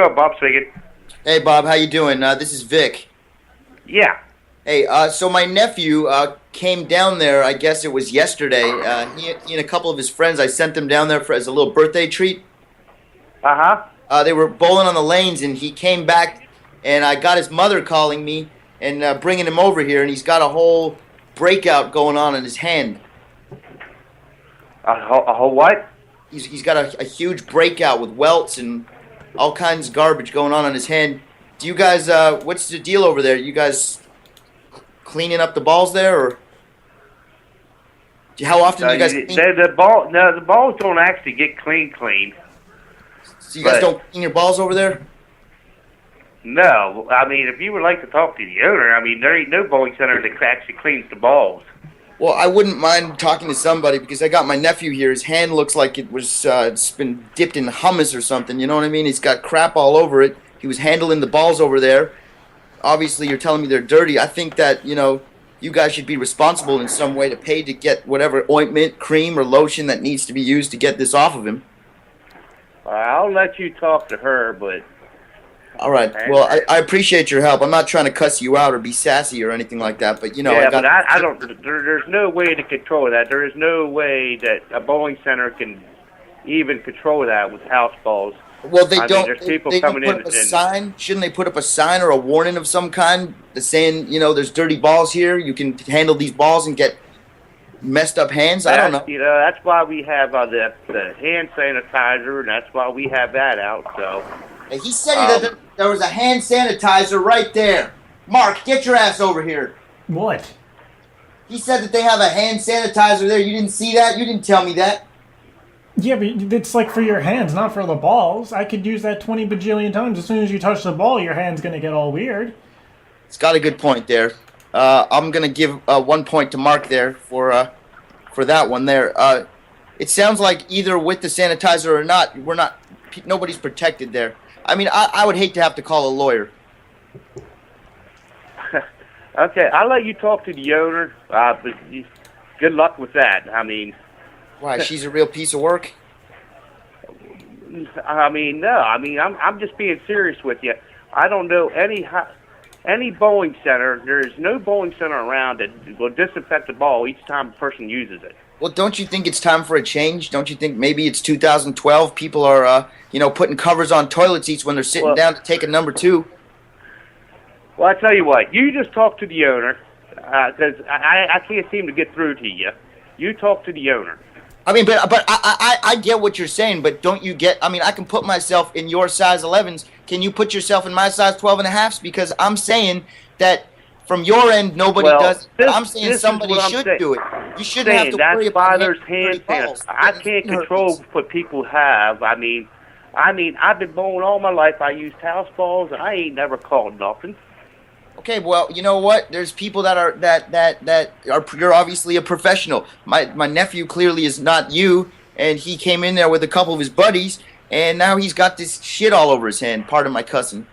up, Bob speaking. Hey Bob, how you doing? This is Vic. Yeah. Hey, so my nephew came down there. I guess it was yesterday. He and a couple of his friends. I sent them down there as a little birthday treat. Uh-huh. They were bowling on the lanes, and he came back, and I got his mother calling me and bringing him over here, and he's got a whole breakout going on in his hand. A whole what? He's got a huge breakout with welts and all kinds of garbage going on his hand. Do you guys? What's the deal over there? You guys cleaning up the balls there, or how often do you guys clean? The balls don't actually get clean. So you guys don't clean your balls over there? No, I mean, if you would like to talk to the owner, I mean, there ain't no bowling center that actually cleans the balls. Well, I wouldn't mind talking to somebody because I got my nephew here. His hand looks like it's been dipped in hummus or something. You know what I mean? He's got crap all over it. He was handling the balls over there. Obviously, you're telling me they're dirty. I think that, you guys should be responsible in some way to pay to get whatever ointment, cream, or lotion that needs to be used to get this off of him. I'll let you talk to her, but... All right. Well, I appreciate your help. I'm not trying to cuss you out or be sassy or anything like that, but, I don't... There's no way to control that. There is no way that a bowling center can even control that with house balls. Well, they don't. There's people they coming don't put in up a sign. Shouldn't they put up a sign or a warning of some kind saying, there's dirty balls here. You can handle these balls and get messed up hands. I don't know. That's why we have the hand sanitizer, and that's why we have that out. So. Hey, he said that there was a hand sanitizer right there. Mark, get your ass over here. What? He said that they have a hand sanitizer there. You didn't see that? You didn't tell me that. Yeah, but it's like for your hands, not for the balls. I could use that 20 bajillion times. As soon as you touch the ball, your hand's going to get all weird. It's got a good point there. I'm going to give 1 point to Mark there for that one there. It sounds like either with the sanitizer or not, nobody's protected there. I mean, I would hate to have to call a lawyer. Okay, I'll let you talk to the owner, but good luck with that. I mean... Why, she's a real piece of work? I mean, no. I mean, I'm just being serious with you. I don't know any bowling center. There is no bowling center around that will disinfect the ball each time a person uses it. Well, don't you think it's time for a change? Don't you think maybe it's 2012? People are, putting covers on toilet seats when they're sitting down to take a number 2. Well, I tell you what. You just talk to the owner, because I can't seem to get through to you. You talk to the owner. I mean, but I get what you're saying, but don't you get... I mean, I can put myself in your size 11s. Can you put yourself in my size 12 and a halves? Because I'm saying that from your end, nobody does it. But I'm saying somebody should do it. You shouldn't have to worry about there's hand sanitizer. I can't control what people have. I mean, I've been bowling all my life. I used house balls, and I ain't never called nothing. Okay, well, you know what? There's people that are you're obviously a professional. My nephew clearly is not you, and he came in there with a couple of his buddies, and now he's got this shit all over his hand. Pardon my cussing.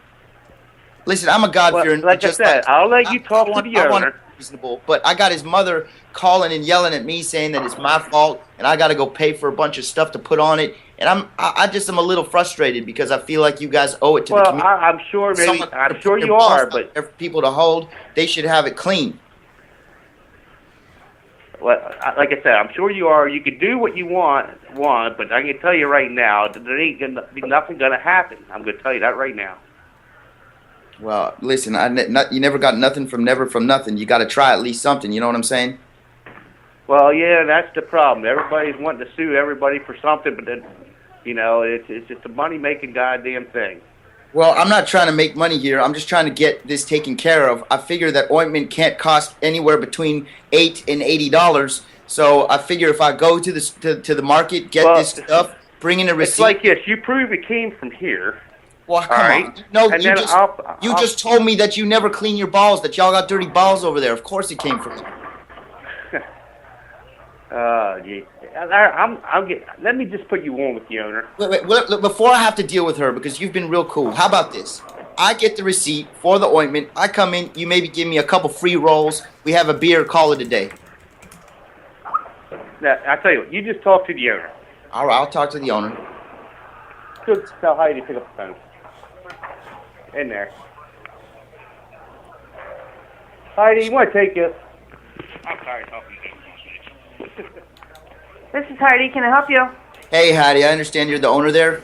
Listen, I'm a God-fearing... Like I said, I'll let you talk to the owner. Reasonable, but I got his mother calling and yelling at me saying that it's my fault and I got to go pay for a bunch of stuff to put on it, and I just am a little frustrated because I feel like you guys owe it to the community. I'm sure you are, but for people to hold, they should have it clean. Well, like I said, I'm sure you are. You can do what you want, but I can tell you right now, there ain't gonna be nothing gonna happen. I'm gonna tell you that right now. Well, listen, you never got nothing from nothing. You got to try at least something. You know what I'm saying? Well, yeah, that's the problem. Everybody's wanting to sue everybody for something, but then, it's just a money-making goddamn thing. Well, I'm not trying to make money here. I'm just trying to get this taken care of. I figure that ointment can't cost anywhere between $8 and $80. So I figure if I go to the market, get this stuff, bring in a receipt. It's like this. You prove it came from here. Well, come on. No, you just told me that you never clean your balls, that y'all got dirty balls over there. Of course it came from you. Gee. Let me just put you on with the owner. Wait, before I have to deal with her, because you've been real cool, how about this? I get the receipt for the ointment. I come in, you maybe give me a couple free rolls. We have a beer, call it a day. Now, I tell you what, you just talk to the owner. All right, I'll talk to the owner. Good. Tell Heidi to pick up the phone. in there. Heidi, you want to take it? I'm sorry, talking to you. This is Heidi. Can I help you? Hey, Heidi, I understand you're the owner there.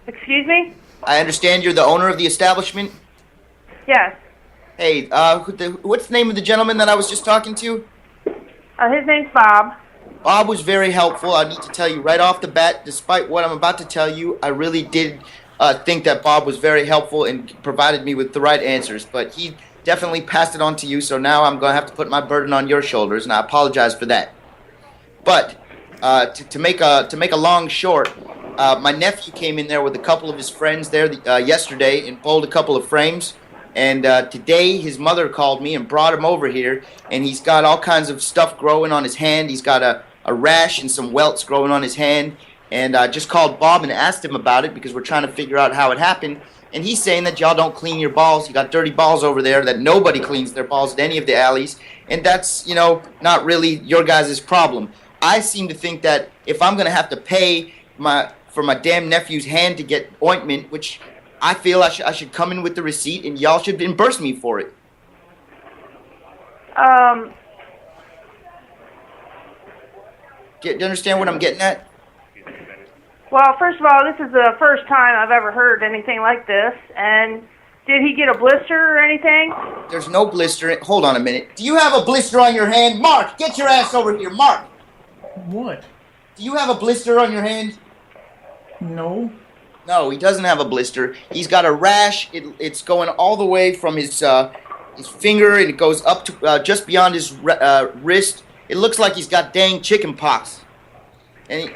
Excuse me? I understand you're the owner of the establishment. Yes. Hey, what's the name of the gentleman that I was just talking to? His name's Bob. Bob was very helpful. I need to tell you right off the bat, despite what I'm about to tell you, I really did think that Bob was very helpful and provided me with the right answers. But he definitely passed it on to you, so now I'm going to have to put my burden on your shoulders, and I apologize for that. But to make a long short, my nephew came in there with a couple of his friends there yesterday and pulled a couple of frames. And today his mother called me and brought him over here, and he's got all kinds of stuff growing on his hand. He's got a rash and some welts growing on his hand. And I just called Bob and asked him about it because we're trying to figure out how it happened. And he's saying that y'all don't clean your balls. You got dirty balls over there, that nobody cleans their balls at any of the alleys. And that's, not really your guys' problem. I seem to think that if I'm going to have to pay for my damn nephew's hand to get ointment, which I feel I should come in with the receipt, and y'all should reimburse me for it. Do you understand what I'm getting at? Well, first of all, this is the first time I've ever heard anything like this. And did he get a blister or anything? There's no blister. Hold on a minute. Do you have a blister on your hand? Mark, get your ass over here. Mark. What? Do you have a blister on your hand? No. No, he doesn't have a blister. He's got a rash. It's going all the way from his finger, and it goes up to just beyond his wrist. It looks like he's got dang chicken pox. And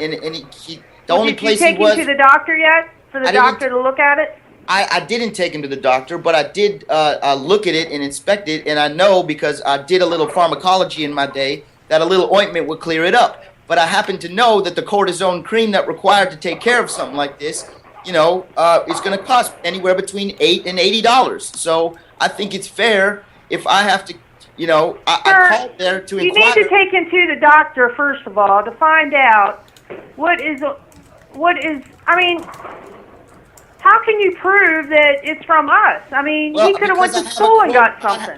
the only place he was. Did you take him to the doctor yet? For the doctor to look at it? I didn't take him to the doctor, but I did look at it and inspect it, and I know because I did a little pharmacology in my day that a little ointment would clear it up. But I happen to know that the cortisone cream that required to take care of something like this, is going to cost anywhere between $8 and $80. So I think it's fair if I have to, I called there to inquire. You need to take him to the doctor first of all to find out what is. I mean, how can you prove that it's from us? I mean, he could have went to school and got something.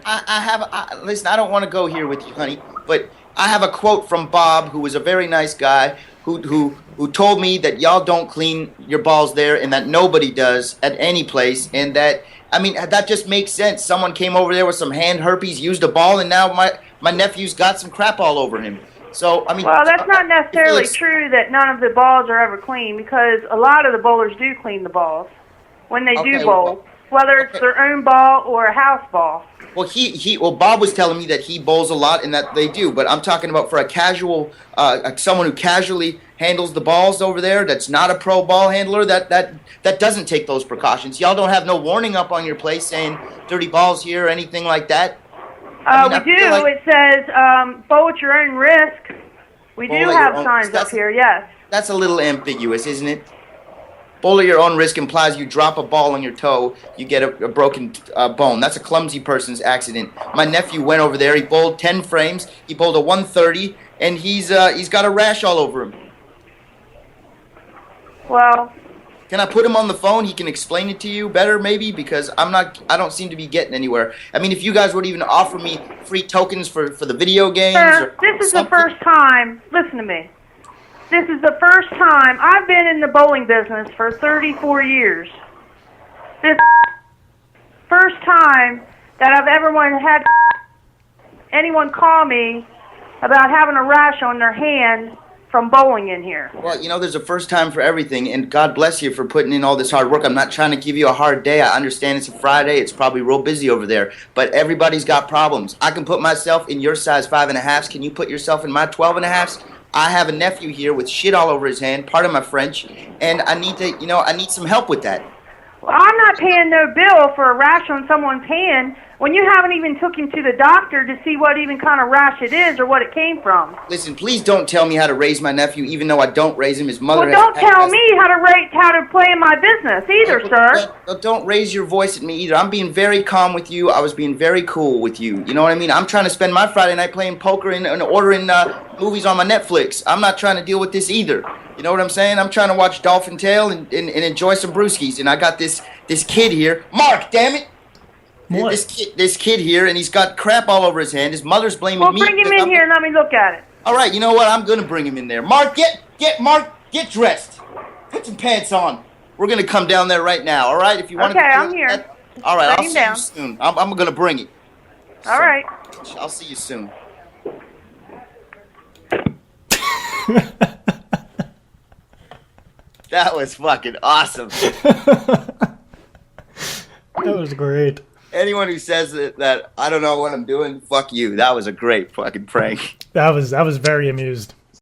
Listen, I don't want to go here with you, honey, but I have a quote from Bob, who was a very nice guy, who told me that y'all don't clean your balls there and that nobody does at any place, and that, that just makes sense. Someone came over there with some hand herpes, used a ball, and now my nephew's got some crap all over him. So, well, that's not necessarily true that none of the balls are ever clean, because a lot of the bowlers do clean the balls when they do bowl, whether it's their own ball or a house ball. Well, Bob was telling me that he bowls a lot and that they do, but I'm talking about for a casual, someone who casually handles the balls over there, that's not a pro ball handler, that doesn't take those precautions. Y'all don't have no warning up on your place saying dirty balls here or anything like that? We do. It says bowl at your own risk. We do have signs up here, yes. That's a little ambiguous, isn't it? Bowl at your own risk implies you drop a ball on your toe, you get a broken bone. That's a clumsy person's accident. My nephew went over there. He bowled 10 frames. He bowled a 130, and he's got a rash all over him. Well, can I put him on the phone? He can explain it to you better, maybe, because I don't seem to be getting anywhere. If you guys would even offer me free tokens for the video games. Sir, this is the first time. Listen to me. This is the first time. I've been in the bowling business for 34 years. This first time that I've ever had anyone call me about having a rash on their hand from bowling in here. Well, there's a first time for everything, and God bless you for putting in all this hard work. I'm not trying to give you a hard day. I understand it's a Friday. It's probably real busy over there, but everybody's got problems. I can put myself in your size 5.5s. Can you put yourself in my 12.5s? I have a nephew here with shit all over his hand, pardon my French, and I need to, I need some help with that. Well, I'm not paying no bill for a rash on someone's hand when you haven't even took him to the doctor to see what even kind of rash it is or what it came from. Listen, please don't tell me how to raise my nephew, even though I don't raise him. His mother don't tell me how to rate how to play in my business either, sir. Don't raise your voice at me either. I'm being very calm with you. I was being very cool with you. You know what I mean? I'm trying to spend my Friday night playing poker and ordering movies on my Netflix. I'm not trying to deal with this either. You know what I'm saying? I'm trying to watch Dolphin Tale and enjoy some brewskis. And I got this kid here. Mark, damn it! What? This kid here, and he's got crap all over his hand. His mother's blaming me. Well, bring him in here and let me look at it. All right, you know what? I'm gonna bring him in there. Mark, get dressed. Put some pants on. We're gonna come down there right now. All right, if you want. Okay, I'm here. All right, Bring I'll him see down. you soon. I'm gonna bring it. All right. I'll see you soon. That was fucking awesome. That was great. Anyone who says that I don't know what I'm doing, fuck you. That was a great fucking prank. I was very amused.